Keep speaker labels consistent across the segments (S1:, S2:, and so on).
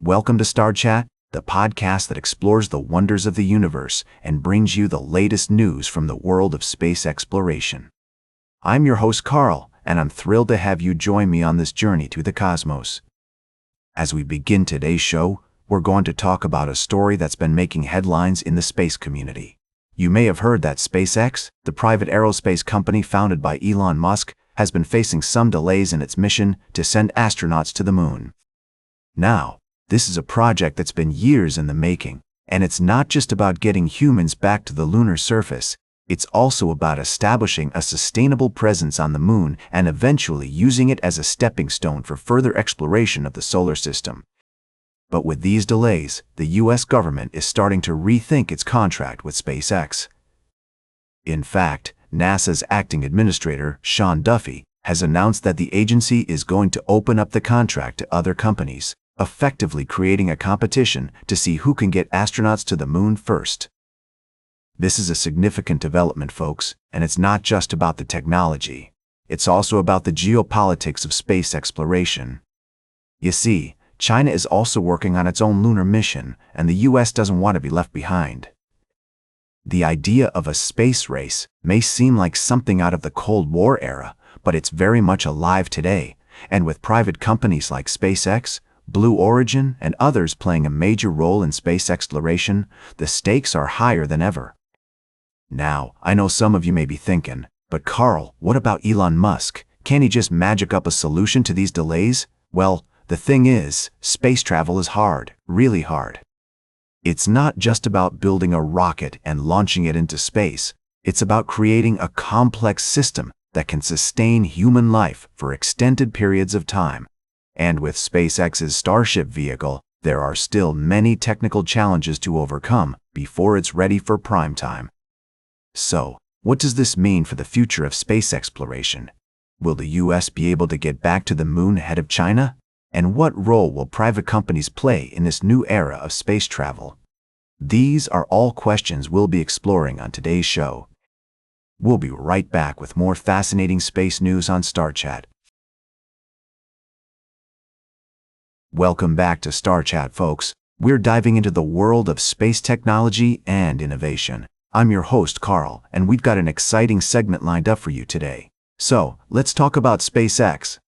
S1: Welcome to Star Chat, the podcast that explores the wonders of the universe and brings you the latest news from the world of space exploration. I'm your host, Carl, and I'm thrilled to have you join me on this journey to the cosmos. As we begin today's show, we're going to talk about a story that's been making headlines in the space community. You may have heard that SpaceX, the private aerospace company founded by Elon Musk, has been facing some delays in its mission to send astronauts to the moon. Now, this is a project that's been years in the making, and it's not just about getting humans back to the lunar surface. It's also about establishing a sustainable presence on the moon and eventually using it as a stepping stone for further exploration of the solar system. But with these delays, the US government is starting to rethink its contract with SpaceX. In fact, NASA's acting administrator, Sean Duffy, has announced that the agency is going to open up the contract to other companies, effectively creating a competition to see who can get astronauts to the moon first. This is a significant development, folks, and it's not just about the technology. It's also about the geopolitics of space exploration. You see, China is also working on its own lunar mission, and the US doesn't want to be left behind. The idea of a space race may seem like something out of the Cold War era, but it's very much alive today, and with private companies like SpaceX, Blue Origin, and others playing a major role in space exploration, the stakes are higher than ever. Now, I know some of you may be thinking, but Carl, what about Elon Musk? Can't he just magic up a solution to these delays? Well, the thing is, space travel is hard, really hard. It's not just about building a rocket and launching it into space. It's about creating a complex system that can sustain human life for extended periods of time. And with SpaceX's Starship vehicle, there are still many technical challenges to overcome before it's ready for prime time. So, what does this mean for the future of space exploration? Will the US be able to get back to the moon ahead of China? And what role will private companies play in this new era of space travel? These are all questions we'll be exploring on today's show. We'll be right back with more fascinating space news on Star Chat. Welcome back to Star Chat, folks. We're diving into the world of space technology and innovation. I'm your host, Carl, and we've got an exciting segment lined up for you today. So, let's talk about SpaceX.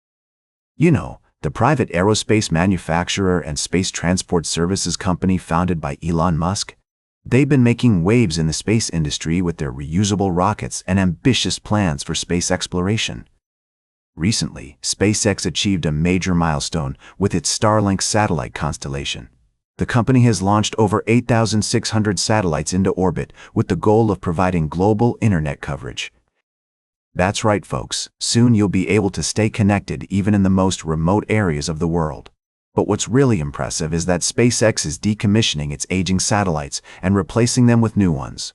S1: You know, the private aerospace manufacturer and space transport services company founded by Elon Musk. They've been making waves in the space industry with their reusable rockets and ambitious plans for space exploration. Recently, SpaceX achieved a major milestone with its Starlink satellite constellation. The company has launched over 8,600 satellites into orbit with the goal of providing global internet coverage. That's right, folks. Soon you'll be able to stay connected even in the most remote areas of the world. But what's really impressive is that SpaceX is decommissioning its aging satellites and replacing them with new ones.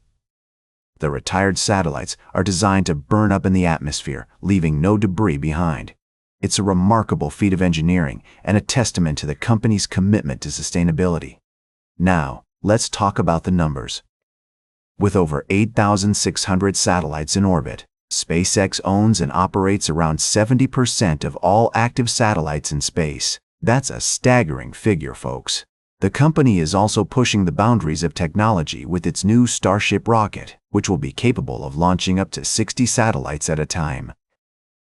S1: The retired satellites are designed to burn up in the atmosphere, leaving no debris behind. It's a remarkable feat of engineering and a testament to the company's commitment to sustainability. Now, let's talk about the numbers. With over 8,600 satellites in orbit, SpaceX owns and operates around 70% of all active satellites in space. That's a staggering figure, folks. The company is also pushing the boundaries of technology with its new Starship rocket, which will be capable of launching up to 60 satellites at a time.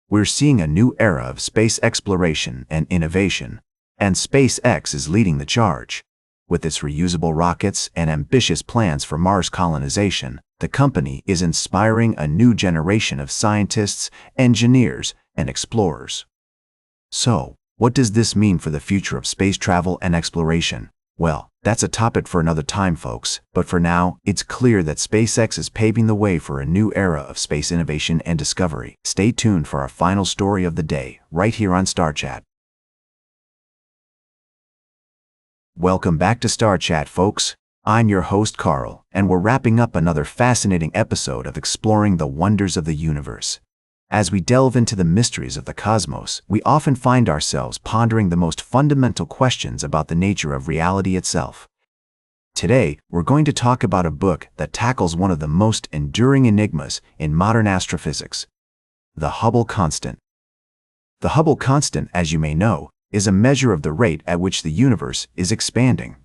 S1: We're seeing a new era of space exploration and innovation, and SpaceX is leading the charge. With its reusable rockets and ambitious plans for Mars colonization, the company is inspiring a new generation of scientists, engineers, and explorers. So, what does this mean for the future of space travel and exploration? Well, that's a topic for another time, folks, but for now, it's clear that SpaceX is paving the way for a new era of space innovation and discovery. Stay tuned for our final story of the day, right here on Star Chat. Welcome back to Star Chat, folks. I'm your host, Carl, and we're wrapping up another fascinating episode of exploring the wonders of the universe. As we delve into the mysteries of the cosmos, we often find ourselves pondering the most fundamental questions about the nature of reality itself. Today, we're going to talk about a book that tackles one of the most enduring enigmas in modern astrophysics, the Hubble constant. The Hubble constant, as you may know, is a measure of the rate at which the universe is expanding.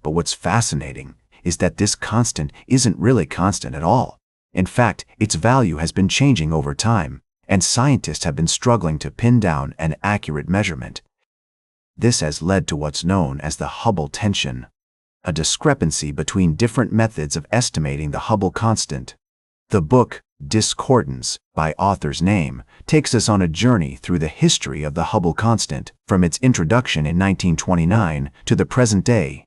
S1: But what's fascinating is that this constant isn't really constant at all. In fact, its value has been changing over time, and scientists have been struggling to pin down an accurate measurement. This has led to what's known as the Hubble tension, a discrepancy between different methods of estimating the Hubble constant. The book, Discordance, by author's name, takes us on a journey through the history of the Hubble constant, from its introduction in 1929 to the present day.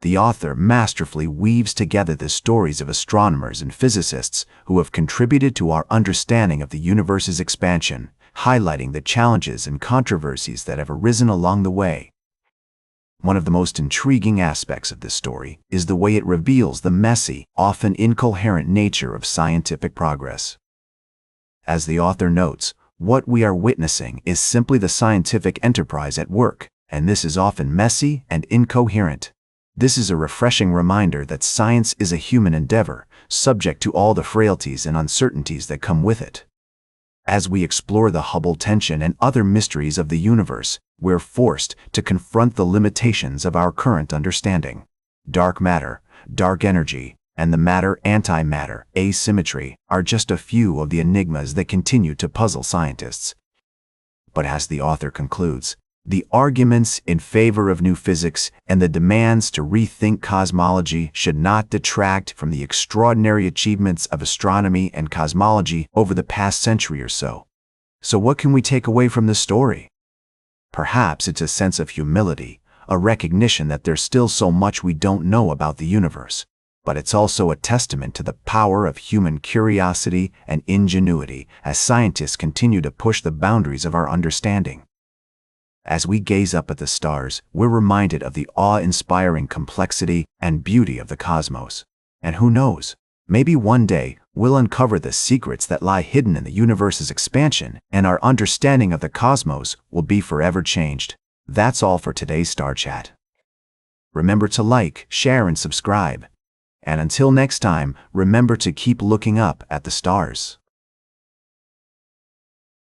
S1: The author masterfully weaves together the stories of astronomers and physicists who have contributed to our understanding of the universe's expansion, highlighting the challenges and controversies that have arisen along the way. One of the most intriguing aspects of this story is the way it reveals the messy, often incoherent nature of scientific progress. As the author notes, what we are witnessing is simply the scientific enterprise at work, and this is often messy and incoherent. This is a refreshing reminder that science is a human endeavor, subject to all the frailties and uncertainties that come with it. As we explore the Hubble tension and other mysteries of the universe, we're forced to confront the limitations of our current understanding. Dark matter, dark energy, and the matter-antimatter asymmetry are just a few of the enigmas that continue to puzzle scientists. But as the author concludes, the arguments in favor of new physics and the demands to rethink cosmology should not detract from the extraordinary achievements of astronomy and cosmology over the past century or so. So what can we take away from this story? Perhaps it's a sense of humility, a recognition that there's still so much we don't know about the universe. But it's also a testament to the power of human curiosity and ingenuity as scientists continue to push the boundaries of our understanding. As we gaze up at the stars, we're reminded of the awe-inspiring complexity and beauty of the cosmos. And who knows, maybe one day we'll uncover the secrets that lie hidden in the universe's expansion, and our understanding of the cosmos will be forever changed. That's all for today's Star Chat. Remember to like, share, and subscribe. And until next time, remember to keep looking up at the stars.